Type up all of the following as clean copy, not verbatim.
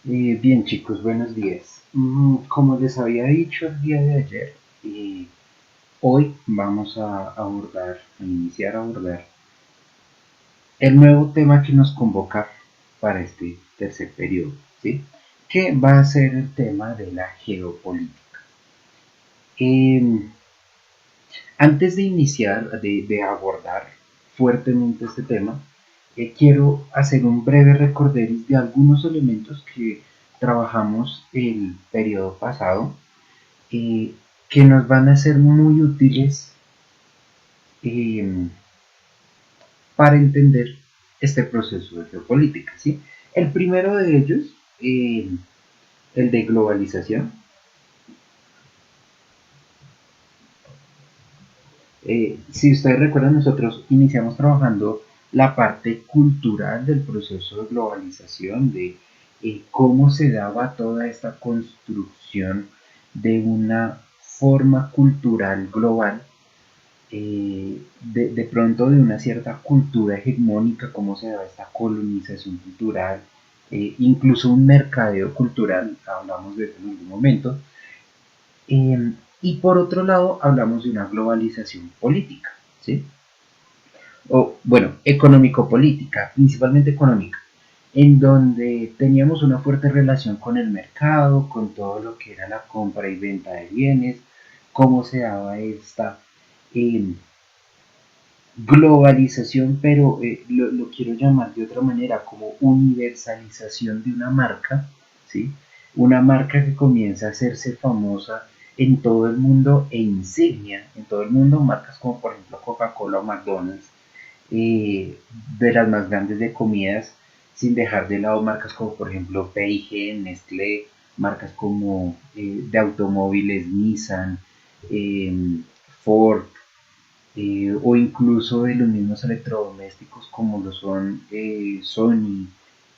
Bien chicos, buenos días. Como les había dicho el día de ayer, hoy vamos a iniciar a abordar el nuevo tema que nos convoca para este tercer periodo, ¿sí? Que va a ser el tema de la geopolítica. Eh, Antes de iniciar, de abordar fuertemente este tema, quiero hacer un breve recorderis de algunos elementos que trabajamos el periodo pasado, eh, que nos van a ser muy útiles eh, para entender este proceso de geopolítica. ¿Sí? El primero de ellos, el de globalización. Si ustedes recuerdan, nosotros iniciamos trabajando la parte cultural del proceso de globalización, de cómo se daba toda esta construcción de una forma cultural global, de pronto de una cierta cultura hegemónica, cómo se da esta colonización cultural, incluso un mercadeo cultural, hablamos de eso en algún momento, y por otro lado hablamos de una globalización política, ¿sí? O bueno, económico-política, principalmente económica, en donde teníamos una fuerte relación con el mercado, con todo lo que era la compra y venta de bienes, cómo se daba esta eh, globalización, pero lo quiero llamar de otra manera, como universalización de una marca, ¿sí? Una marca que comienza a hacerse famosa en todo el mundo e insignia en todo el mundo, marcas como por ejemplo Coca-Cola o McDonald's, eh, de las más grandes de comidas, sin dejar de lado marcas como por ejemplo P&G, Nestlé, marcas como de automóviles Nissan, eh, Ford, o incluso de los mismos electrodomésticos como lo son Sony,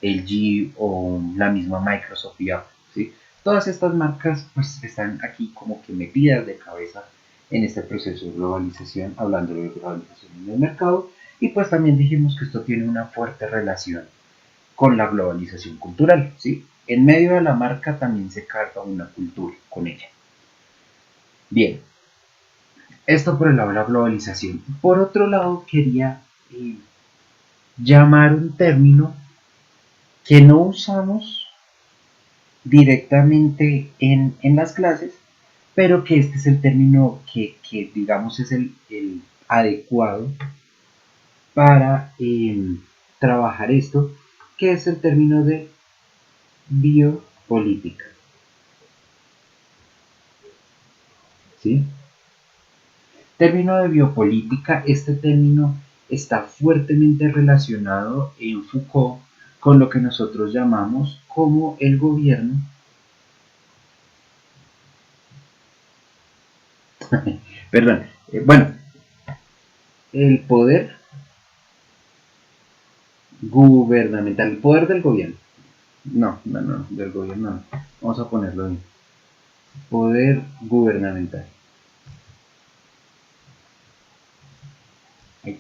LG o la misma Microsoft y Apple, ¿sí? Todas estas marcas pues están aquí como que metidas de cabeza en este proceso de globalización, hablando de globalización en el mercado, y pues también dijimos que esto tiene una fuerte relación con la globalización cultural, ¿sí? En medio de la marca también se carga una cultura con ella. Bien, esto por el lado de la globalización. Por otro lado, quería eh, llamar un término que no usamos directamente en las clases, pero que este es el término que digamos es el adecuado para trabajar esto, que es el término de biopolítica. ¿Sí? Término de biopolítica, este término está fuertemente relacionado en Foucault con lo que nosotros llamamos como el gobierno, perdón, bueno, el poder gubernamental, el poder del gobierno. No, no, no, del gobierno no. Vamos a ponerlo bien. Poder gubernamental. Ahí,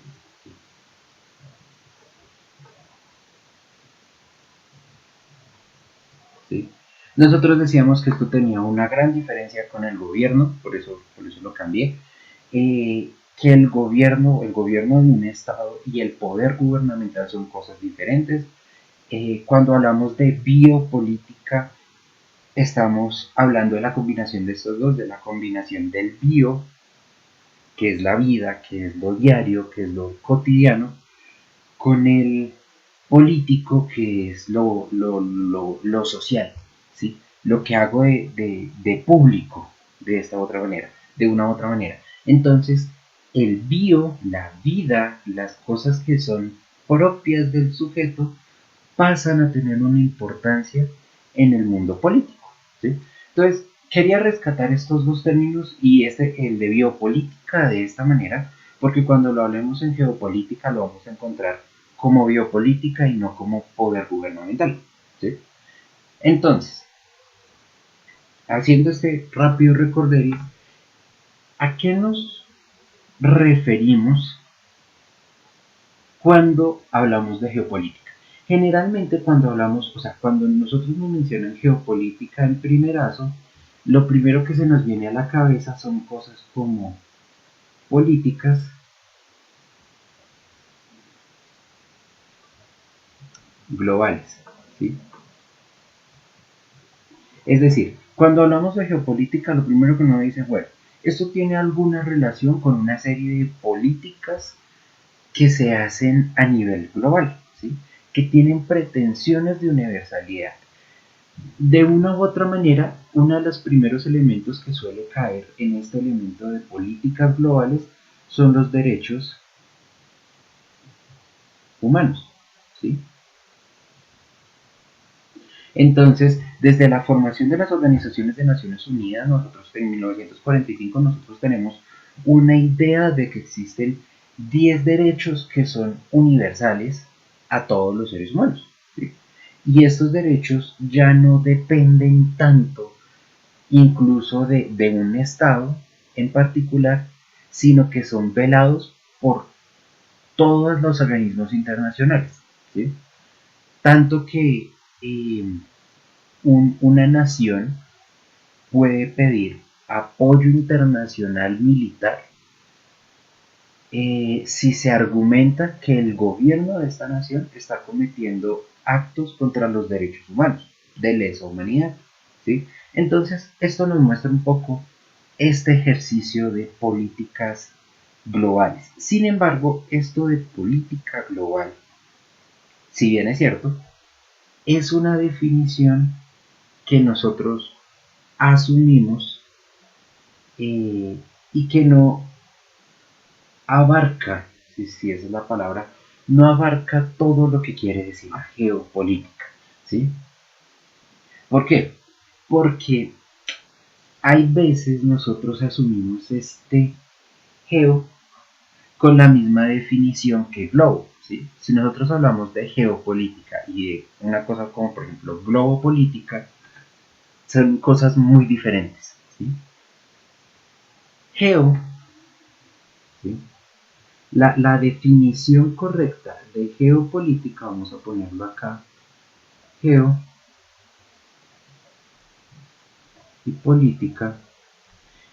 ¿sí? Nosotros decíamos que esto tenía una gran diferencia con el gobierno, por eso lo cambié, que el gobierno de un Estado y el poder gubernamental son cosas diferentes. Cuando hablamos de biopolítica, estamos hablando de la combinación de estos dos, de la combinación del bio, que es la vida, que es lo diario, que es lo cotidiano, con el político, que es lo social, ¿sí? Lo que hago de público, de esta otra manera, de una u otra manera. Entonces, el bio, la vida, las cosas que son propias del sujeto, pasan a tener una importancia en el mundo político, ¿sí? Entonces, quería rescatar estos dos términos y el de biopolítica de esta manera, porque cuando lo hablemos en geopolítica lo vamos a encontrar como biopolítica y no como poder gubernamental, ¿sí? Entonces, haciendo este rápido recorderis, ¿a qué nos referimos cuando hablamos de geopolítica? Generalmente cuando hablamos, o sea, cuando nosotros nos mencionan geopolítica en primerazo, lo primero que se nos viene a la cabeza son cosas como políticas globales, ¿sí? Es decir, cuando hablamos de geopolítica, lo primero que uno dice, bueno, esto tiene alguna relación con una serie de políticas que se hacen a nivel global, ¿sí? Que tienen pretensiones de universalidad. De una u otra manera, uno de los primeros elementos que suele caer en este elemento de políticas globales son los derechos humanos, ¿sí? Entonces, desde la formación de las organizaciones de Naciones Unidas, nosotros en 1945 nosotros tenemos una idea de que existen 10 derechos que son universales a todos los seres humanos, ¿sí? Y estos derechos ya no dependen tanto incluso de un Estado en particular, sino que son velados por todos los organismos internacionales, ¿sí? Tanto que una nación puede pedir apoyo internacional militar si se argumenta que el gobierno de esta nación está cometiendo actos contra los derechos humanos, de lesa humanidad, ¿sí? Entonces, esto nos muestra un poco este ejercicio de políticas globales. Sin embargo, esto de política global, si bien es cierto, es una definición que nosotros asumimos y que no abarca, si esa es la palabra, no abarca todo lo que quiere decir la geopolítica, ¿sí? ¿Por qué? Porque hay veces nosotros asumimos este geo con la misma definición que globo, ¿sí? Si nosotros hablamos de geopolítica y de una cosa como por ejemplo globopolítica, son cosas muy diferentes, ¿sí? Geo, ¿sí? La definición correcta de geopolítica, vamos a ponerlo acá, geo y política,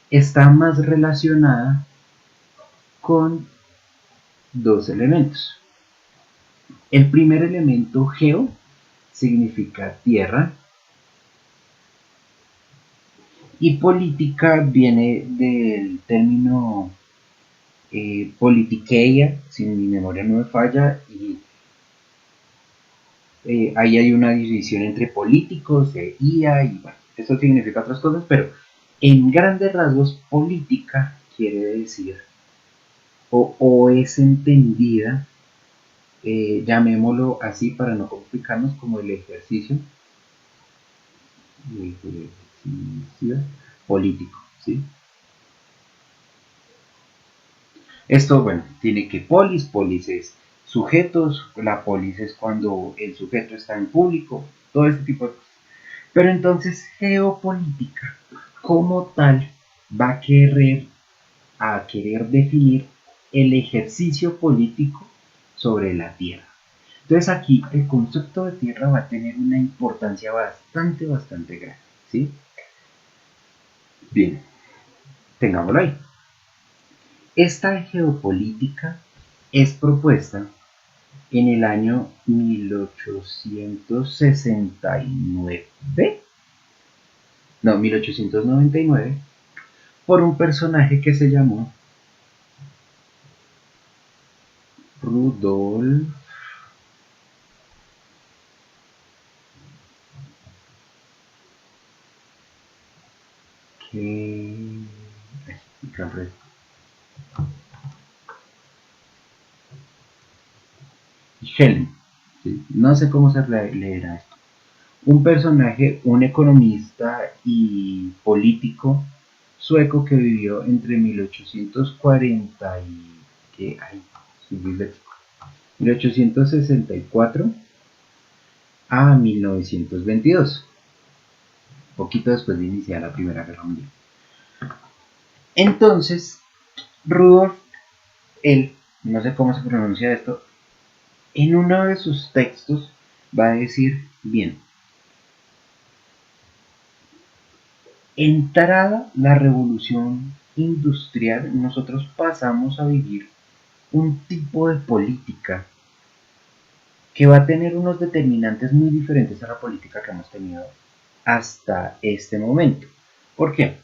está más relacionada con dos elementos. El primer elemento, geo, significa tierra, y política viene del término politiqueia, si mi memoria no me falla, y ahí hay una división entre políticos, IA, y bueno, eso significa otras cosas, pero en grandes rasgos, política quiere decir, o es entendida, llamémoslo así para no complicarnos, como el ejercicio político, ¿sí? Esto, bueno, tiene que polis es sujetos, la polis es cuando el sujeto está en público, todo este tipo de cosas. Pero entonces geopolítica como tal va a querer definir el ejercicio político sobre la tierra. Entonces aquí el concepto de tierra va a tener una importancia bastante grande, ¿sí? Bien, tengámoslo ahí. Esta geopolítica es propuesta en el año 1869, no, 1899, por un personaje que se llamó Rudolf que... Helm, ¿sí? No sé cómo se leerá esto. Un personaje, un economista y político sueco que vivió entre 1840 y... ¿qué? Ay, 1864 a 1922, poquito después de iniciar la Primera Guerra Mundial. Entonces, Rudolf, él, no sé cómo se pronuncia esto, en uno de sus textos va a decir, bien, entrada la revolución industrial, nosotros pasamos a vivir un tipo de política que va a tener unos determinantes muy diferentes a la política que hemos tenido hasta este momento. ¿Por qué?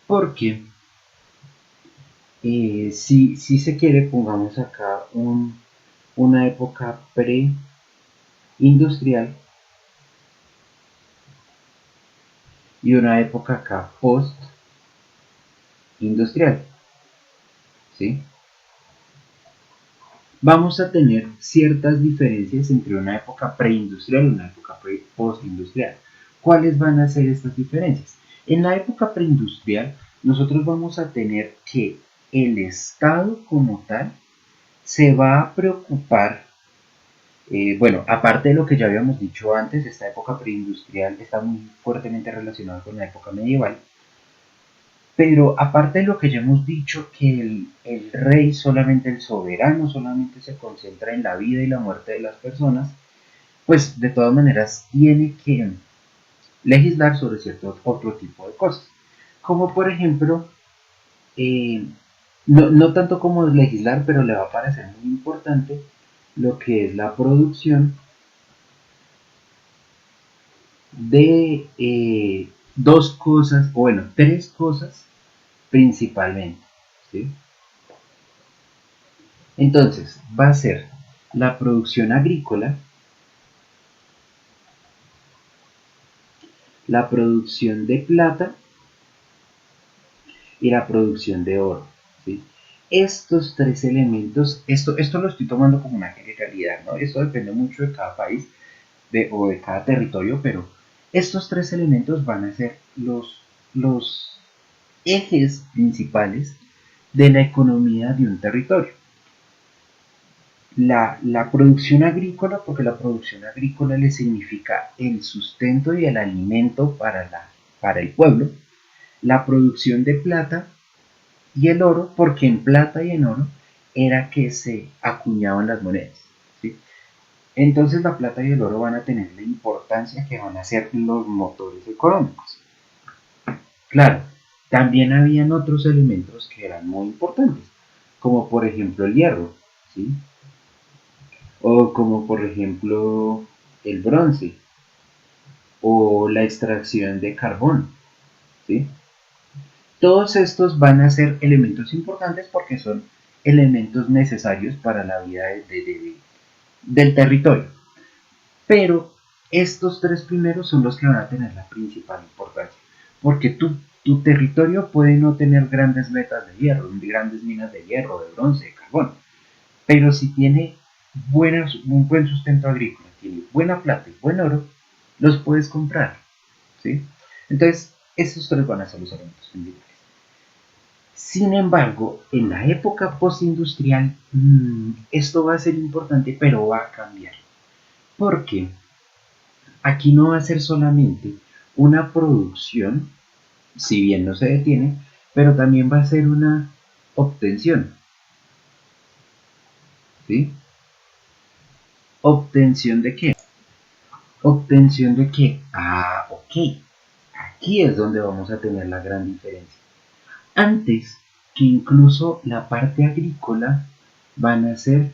Porque si se quiere, pongamos acá una época pre-industrial y una época acá post-industrial, ¿sí? Vamos a tener ciertas diferencias entre una época preindustrial y una época postindustrial. ¿Cuáles van a ser estas diferencias? En la época preindustrial, nosotros vamos a tener que el Estado como tal se va a preocupar, bueno, aparte de lo que ya habíamos dicho antes, esta época preindustrial está muy fuertemente relacionada con la época medieval, pero aparte de lo que ya hemos dicho, que el rey, solamente el soberano, solamente se concentra en la vida y la muerte de las personas, pues de todas maneras tiene que legislar sobre cierto otro tipo de cosas. Como por ejemplo, eh, no tanto como legislar, pero le va a parecer muy importante lo que es la producción de dos cosas, o bueno, tres cosas principalmente. ¿Sí? Entonces, va a ser la producción agrícola, la producción de plata y la producción de oro. ¿Sí? Estos tres elementos, esto lo estoy tomando como una generalidad, ¿no? Esto depende mucho de cada país o de cada territorio, pero estos tres elementos van a ser los ejes principales de la economía de un territorio. La producción agrícola, porque la producción agrícola le significa el sustento y el alimento para el pueblo, la producción de plata y el oro, porque en plata y en oro era que se acuñaban las monedas. ¿Sí? Entonces la plata y el oro van a tener la importancia que van a ser los motores económicos. Claro, también habían otros elementos que eran muy importantes, como por ejemplo el hierro, ¿sí? O como por ejemplo el bronce o la extracción de carbón, ¿sí? Todos estos van a ser elementos importantes porque son elementos necesarios para la vida del territorio. Pero estos tres primeros son los que van a tener la principal importancia. Porque tu territorio puede no tener grandes vetas de hierro, grandes minas de hierro, de bronce, de carbón. Pero si tiene un buen sustento agrícola, tiene buena plata y buen oro, los puedes comprar. ¿Sí? Entonces, estos tres van a ser los elementos principales. Sin embargo, en la época postindustrial, esto va a ser importante, pero va a cambiar. Porque aquí no va a ser solamente una producción, si bien no se detiene, pero también va a ser una obtención. ¿Sí? ¿Obtención de qué? ¿Obtención de qué? Ah, ok. Aquí es donde vamos a tener la gran diferencia. Antes que incluso la parte agrícola van a ser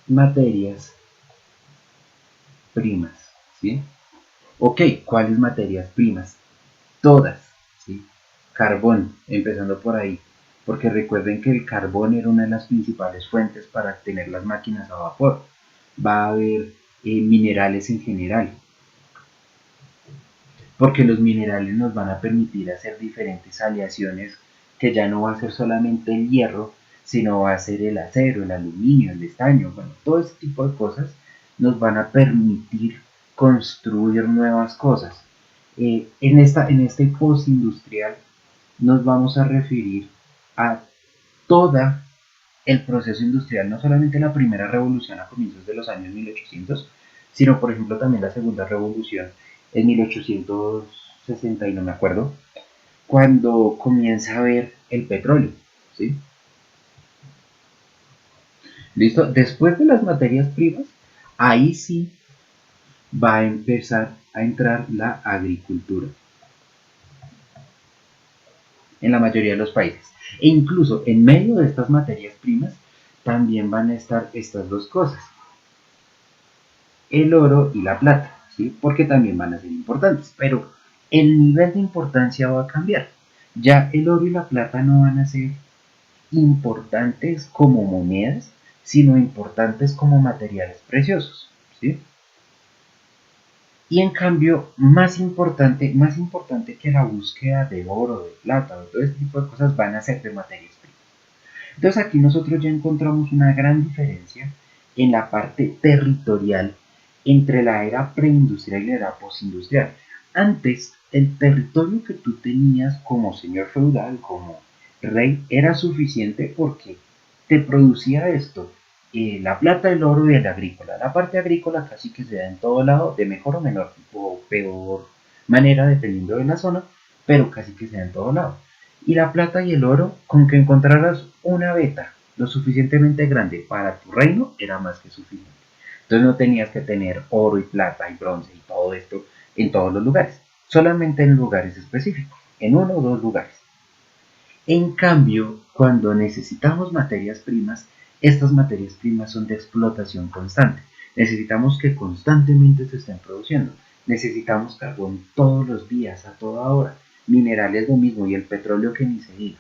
materias primas, ¿sí? Ok, ¿cuáles materias primas? Todas, ¿sí? Carbón, empezando por ahí, porque recuerden que el carbón era una de las principales fuentes para tener las máquinas a vapor. Va a haber minerales en general, porque los minerales nos van a permitir hacer diferentes aleaciones que ya no va a ser solamente el hierro, sino va a ser el acero, el aluminio, el estaño, bueno, todo ese tipo de cosas nos van a permitir construir nuevas cosas. En este postindustrial nos vamos a referir a todo el proceso industrial, no solamente la primera revolución a comienzos de los años 1800, sino por ejemplo también la segunda revolución en 1860 y no me acuerdo, cuando comienza a ver el petróleo, ¿sí? ¿Listo? Después de las materias primas, ahí sí va a empezar a entrar la agricultura en la mayoría de los países. E incluso en medio de estas materias primas también van a estar estas dos cosas, el oro y la plata, ¿sí? Porque también van a ser importantes, pero el nivel de importancia va a cambiar. Ya el oro y la plata no van a ser importantes como monedas, sino importantes como materiales preciosos, ¿sí? Y en cambio, más importante que la búsqueda de oro, de plata, de todo este tipo de cosas van a ser de materias primas. Entonces aquí nosotros ya encontramos una gran diferencia en la parte territorial entre la era preindustrial y la era postindustrial. Antes, el territorio que tú tenías como señor feudal, como rey, era suficiente porque te producía esto, la plata, el oro y el agrícola. La parte agrícola casi que se da en todo lado, de mejor o menor o peor manera, dependiendo de la zona, pero casi que se da en todo lado. Y la plata y el oro, con que encontraras una beta lo suficientemente grande para tu reino, era más que suficiente. Entonces no tenías que tener oro y plata y bronce y todo esto en todos los lugares, solamente en lugares específicos, en uno o dos lugares. En cambio, cuando necesitamos materias primas, estas materias primas son de explotación constante. Necesitamos que constantemente se estén produciendo. Necesitamos carbón todos los días, a toda hora. Minerales lo mismo y el petróleo que ni se diga.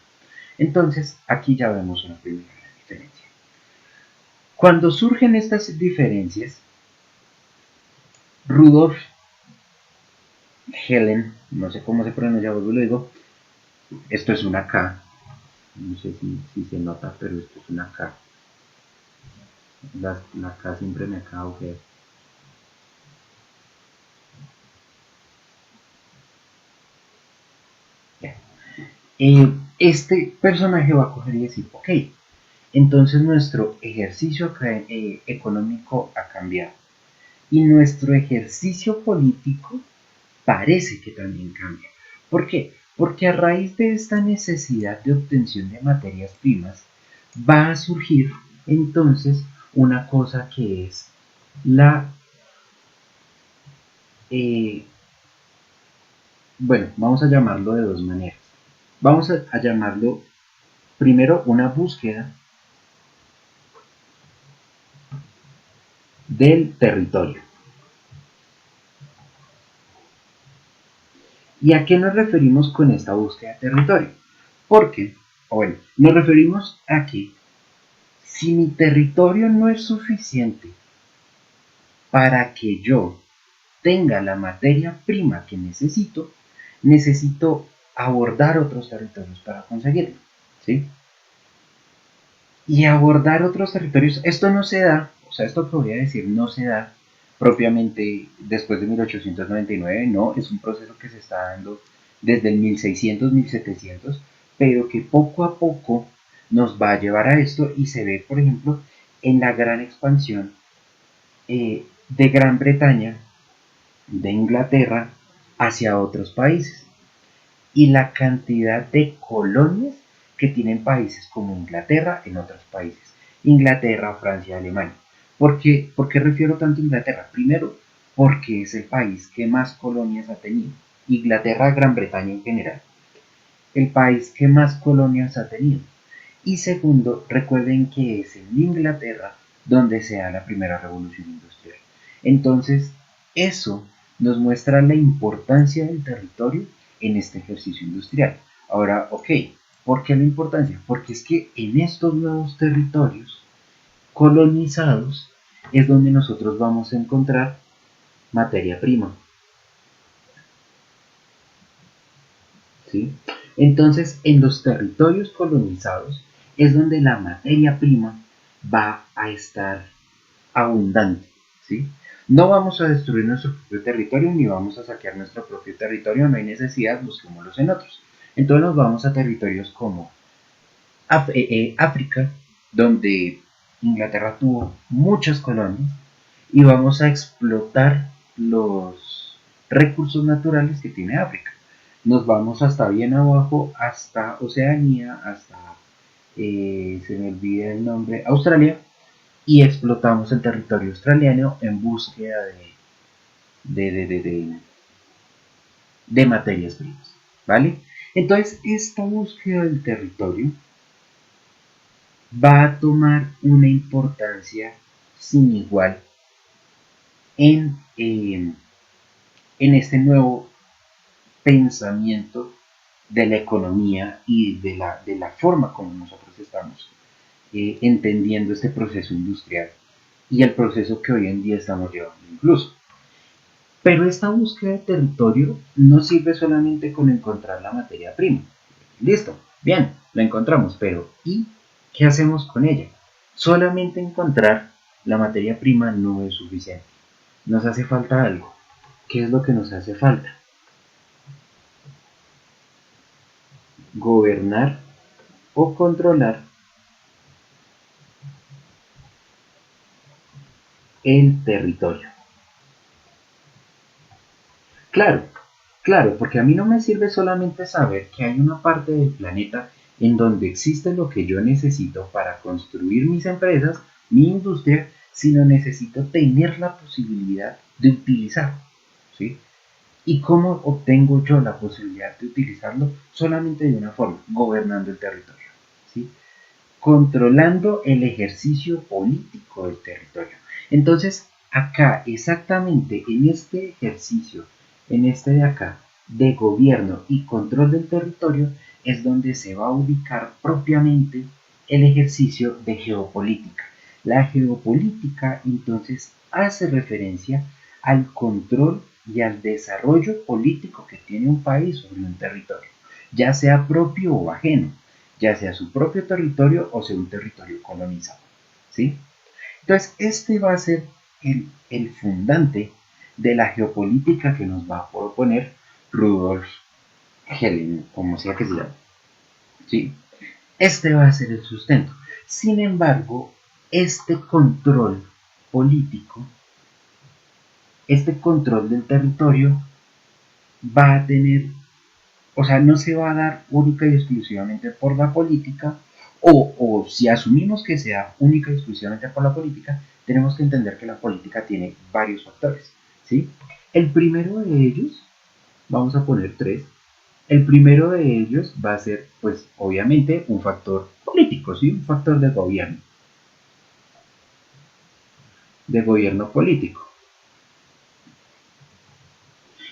Entonces, aquí ya vemos una primera diferencia. Cuando surgen estas diferencias, Rudolf Helen, no sé cómo se pronuncia, vuelvo lo digo, esto es una K, no sé si se nota, pero esto es una K. La K siempre me acaba de este personaje va a coger y decir, ok, entonces nuestro ejercicio económico ha cambiado y nuestro ejercicio político parece que también cambia. ¿Por qué? Porque a raíz de esta necesidad de obtención de materias primas va a surgir entonces una cosa que es la, eh, bueno, vamos a llamarlo de dos maneras. Vamos a llamarlo primero una búsqueda del territorio. ¿Y a qué nos referimos con esta búsqueda de territorio? Porque, bueno, nos referimos a que si mi territorio no es suficiente para que yo tenga la materia prima que necesito, necesito abordar otros territorios para conseguirlo, ¿sí? Y abordar otros territorios, esto no se da, o sea, esto que voy a decir no se da propiamente después de 1899, no, es un proceso que se está dando desde el 1600, 1700, pero que poco a poco nos va a llevar a esto y se ve, por ejemplo, en la gran expansión de Gran Bretaña, de Inglaterra, hacia otros países. Y la cantidad de colonias que tienen países como Inglaterra en otros países. Inglaterra, Francia, Alemania. ¿Por qué refiero tanto a Inglaterra? Primero, porque es el país que más colonias ha tenido. Inglaterra, Gran Bretaña en general. El país que más colonias ha tenido. Y segundo, recuerden que es en Inglaterra donde se da la primera revolución industrial. Entonces, eso nos muestra la importancia del territorio en este ejercicio industrial. Ahora, ok, ¿por qué la importancia? Porque es que en estos nuevos territorios colonizados es donde nosotros vamos a encontrar materia prima, ¿sí? Entonces, en los territorios colonizados es donde la materia prima va a estar abundante, ¿sí? No vamos a destruir nuestro propio territorio ni vamos a saquear nuestro propio territorio, no hay necesidad, busquémoslos en otros. Entonces nos vamos a territorios como África, donde Inglaterra tuvo muchas colonias, y vamos a explotar los recursos naturales que tiene África. Nos vamos hasta bien abajo, hasta Oceanía, hasta, se me olvida el nombre, Australia, y explotamos el territorio australiano en búsqueda de, de, de, de, de materias primas, ¿vale? Entonces, esta búsqueda del territorio va a tomar una importancia sin igual en este nuevo pensamiento de la economía y de la forma como nosotros estamos entendiendo este proceso industrial y el proceso que hoy en día estamos llevando incluso. Pero esta búsqueda de territorio no sirve solamente con encontrar la materia prima. Listo, bien, la encontramos, pero ¿y qué hacemos con ella? Solamente encontrar la materia prima no es suficiente. Nos hace falta algo. ¿Qué es lo que nos hace falta? Gobernar o controlar el territorio. Claro, claro, porque a mí no me sirve solamente saber que hay una parte del planeta en donde existe lo que yo necesito para construir mis empresas, mi industria, sino necesito tener la posibilidad de utilizarlo, ¿sí? ¿Y cómo obtengo yo la posibilidad de utilizarlo? Solamente de una forma, gobernando el territorio, ¿sí? Controlando el ejercicio político del territorio. Entonces, acá, exactamente en este ejercicio, en este de acá, de gobierno y control del territorio, es donde se va a ubicar propiamente el ejercicio de geopolítica. La geopolítica entonces hace referencia al control y al desarrollo político que tiene un país sobre un territorio, ya sea propio o ajeno, ya sea su propio territorio o sea un territorio colonizado, ¿sí? Entonces, este va a ser el fundante de la geopolítica que nos va a proponer Rudolf Helen, como sea que se llame, ¿sí? Este va a ser el sustento. Sin embargo, este control político, este control del territorio va a tener, o sea, no se va a dar única y exclusivamente por la política, o si asumimos que sea única y exclusivamente por la política, tenemos que entender que la política tiene varios factores, ¿sí? El primero de ellos, vamos a poner tres, el primero de ellos va a ser, pues, obviamente, un factor político, ¿sí? Un factor de gobierno político.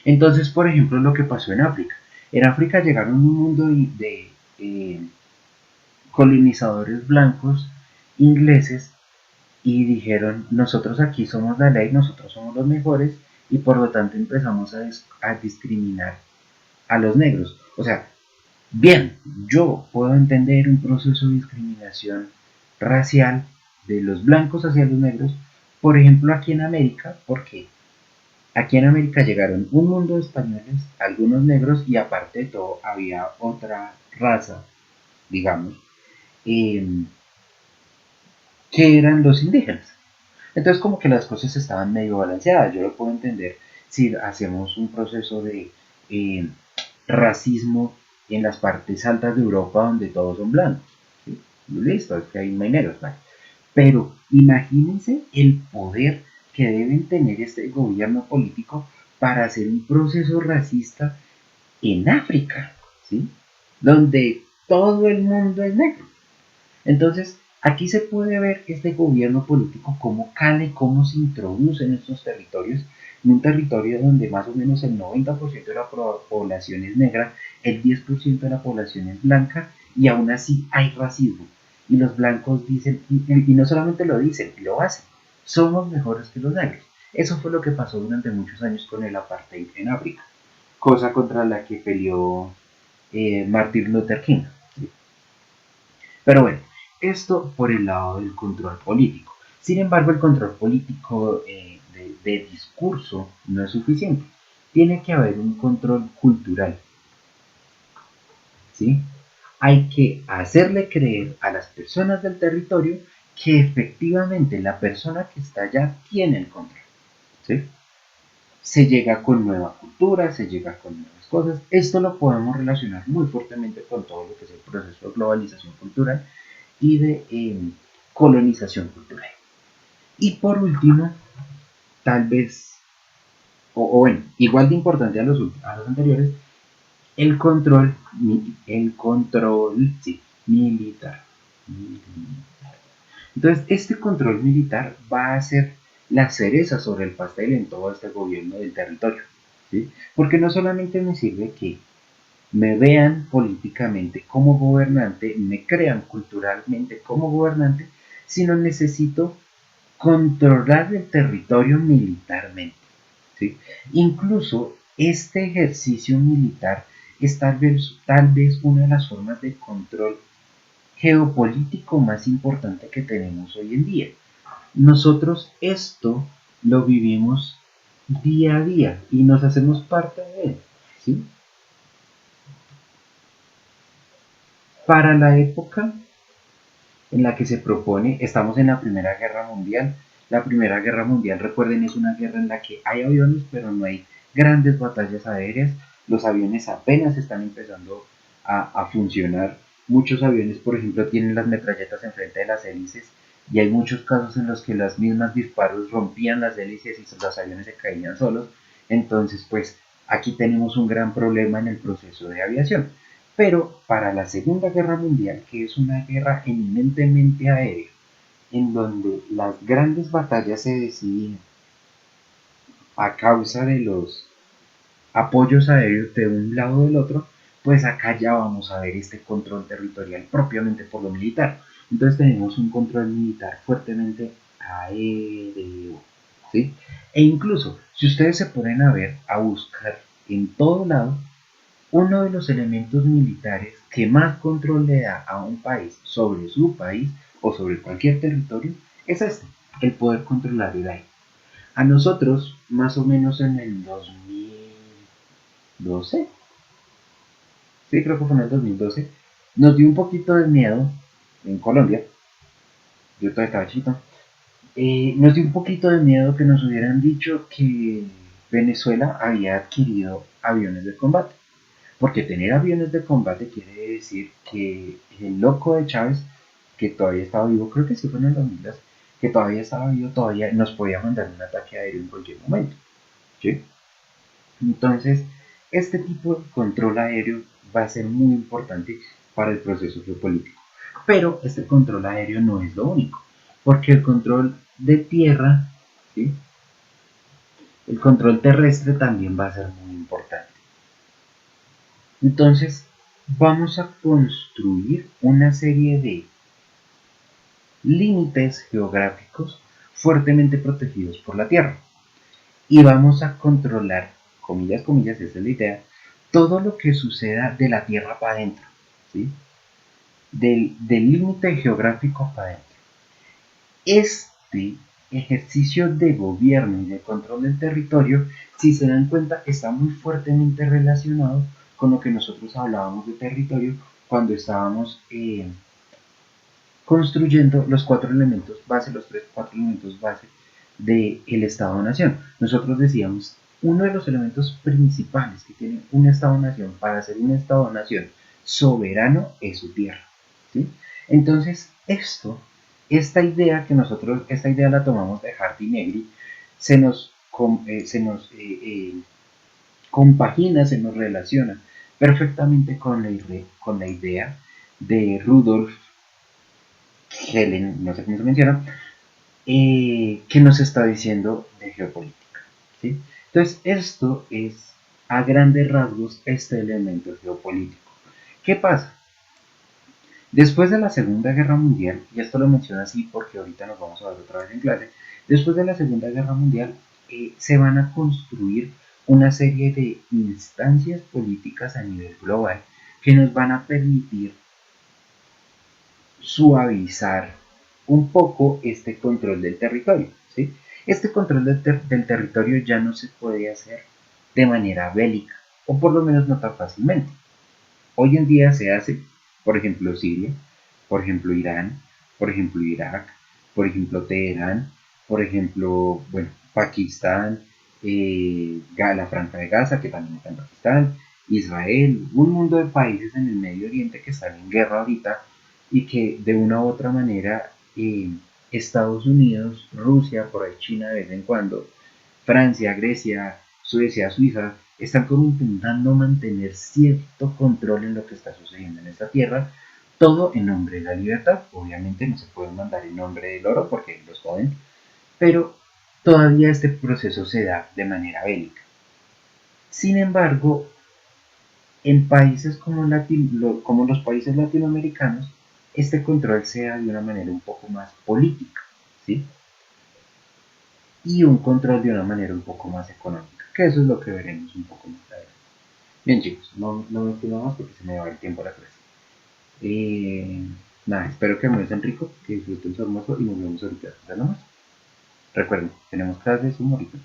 Entonces, por ejemplo, lo que pasó en África. En África llegaron un mundo de colonizadores blancos ingleses y dijeron, nosotros aquí somos la ley, nosotros somos los mejores y por lo tanto empezamos a discriminar a los negros. O sea, bien, yo puedo entender un proceso de discriminación racial de los blancos hacia los negros, por ejemplo aquí en América, porque aquí en América llegaron un mundo de españoles, algunos negros y aparte de todo había otra raza, digamos, eh, que eran los indígenas. Entonces como que las cosas estaban medio balanceadas. Yo lo puedo entender si hacemos un proceso de eh, racismo en las partes altas de Europa donde todos son blancos. ¿Sí? Listo, es que hay negros, ¿vale? Pero imagínense el poder que deben tener este gobierno político para hacer un proceso racista en África, ¿sí? Donde todo el mundo es negro. Entonces, aquí se puede ver este gobierno político cómo cale, cómo se introduce en estos territorios, en un territorio donde más o menos el 90% de la población es negra, el 10% de la población es blanca y aún así hay racismo. Y los blancos dicen, y no solamente lo dicen, lo hacen, somos mejores que los negros. Eso fue lo que pasó durante muchos años con el apartheid en África, cosa contra la que peleó Martin Luther King. Pero bueno, esto por el lado del control político. Sin embargo, el control político de discurso no es suficiente. Tiene que haber un control cultural, ¿sí? Hay que hacerle creer a las personas del territorio que efectivamente la persona que está allá tiene el control, ¿sí? Se llega con nueva cultura, se llega con nuevas cosas. Esto lo podemos relacionar muy fuertemente con todo lo que es el proceso de globalización cultural y de colonización cultural. Y por último, tal vez, o bueno, igual de importante a los anteriores, el control, el control sí, militar. Entonces, este control militar va a ser la cereza sobre el pastel en todo este gobierno del territorio. ¿Sí? Porque no solamente me sirve que me vean políticamente como gobernante, me crean culturalmente como gobernante, sino necesito controlar el territorio militarmente. ¿Sí? Incluso este ejercicio militar es tal vez una de las formas de control geopolítico más importante que tenemos hoy en día. Nosotros esto lo vivimos día a día y nos hacemos parte de él. ¿Sí? Para la época en la que se propone, estamos en la Primera Guerra Mundial. La Primera Guerra Mundial, recuerden, es una guerra en la que hay aviones, pero no hay grandes batallas aéreas. Los aviones apenas están empezando a funcionar. Muchos aviones, por ejemplo, tienen las metralletas enfrente de las hélices y hay muchos casos en los que las mismas disparos rompían las hélices y los aviones se caían solos. Entonces, pues aquí tenemos un gran problema en el proceso de aviación. Pero para la Segunda Guerra Mundial, que es una guerra eminentemente aérea, en donde las grandes batallas se deciden a causa de los apoyos aéreos de un lado o del otro, pues acá ya vamos a ver este control territorial propiamente por lo militar. Entonces tenemos un control militar fuertemente aéreo, ¿sí? E incluso, si ustedes se ponen a ver, a buscar en todo lado, uno de los elementos militares que más control le da a un país sobre su país o sobre cualquier territorio es este, el poder controlar el aire. A nosotros, más o menos en el 2012, sí creo que fue en el 2012, nos dio un poquito de miedo en Colombia, yo todavía estaba chiquito, nos dio un poquito de miedo que nos hubieran dicho que Venezuela había adquirido aviones de combate. Porque tener aviones de combate quiere decir que el loco de Chávez, que todavía estaba vivo, creo que sí fue en el 2002, que todavía estaba vivo, todavía nos podía mandar un ataque aéreo en cualquier momento. ¿Sí? Entonces, este tipo de control aéreo va a ser muy importante para el proceso geopolítico. Pero este control aéreo no es lo único, porque el control de tierra, ¿sí? El control terrestre también va a ser muy importante. Entonces, vamos a construir una serie de límites geográficos fuertemente protegidos por la Tierra. Y vamos a controlar, comillas, comillas, esa es la idea, todo lo que suceda de la Tierra para adentro, ¿sí? Del límite geográfico para adentro. Este ejercicio de gobierno y de control del territorio, si se dan cuenta, está muy fuertemente relacionado con lo que nosotros hablábamos de territorio cuando estábamos construyendo los cuatro elementos base, los tres, cuatro elementos base del Estado-Nación. Nosotros decíamos, uno de los elementos principales que tiene un Estado-Nación para ser un Estado-Nación soberano es su tierra. ¿Sí? Entonces, esta idea la tomamos de Hardy Negri, se nos, se nos compagina, se nos relaciona perfectamente con la idea de Rudolf Helen, no sé cómo se menciona, que nos está diciendo de geopolítica. ¿Sí? Entonces, esto es a grandes rasgos este elemento geopolítico. ¿Qué pasa? Después de la Segunda Guerra Mundial, y esto lo menciono así porque ahorita nos vamos a ver otra vez en clase, después de la Segunda Guerra Mundial se van a construir una serie de instancias políticas a nivel global que nos van a permitir suavizar un poco este control del territorio. ¿Sí? Este control del territorio ya no se puede hacer de manera bélica, o por lo menos no tan fácilmente. Hoy en día se hace, por ejemplo, Siria, por ejemplo, Irán, por ejemplo, Irak, por ejemplo, Teherán, por ejemplo, bueno, Pakistán, la Franja de Gaza, que también está en Pakistán, Israel, un mundo de países en el Medio Oriente que están en guerra ahorita y que de una u otra manera Estados Unidos, Rusia, por ahí China de vez en cuando, Francia, Grecia, Suecia, Suiza, están como intentando mantener cierto control en lo que está sucediendo en esta tierra, todo en nombre de la libertad. Obviamente no se puede mandar en nombre del oro porque los joden, pero todavía este proceso se da de manera bélica. Sin embargo, en países como los países latinoamericanos, este control se da de una manera un poco más política, ¿sí? Y un control de una manera un poco más económica, que eso es lo que veremos un poco más adelante. Bien chicos, no me pido más porque se me va el tiempo a la clase. Eh, Nada, espero que me estén rico, que disfruten su almuerzo y nos vemos ahorita. Ya nomás. Recuerden, tenemos clases humoritas.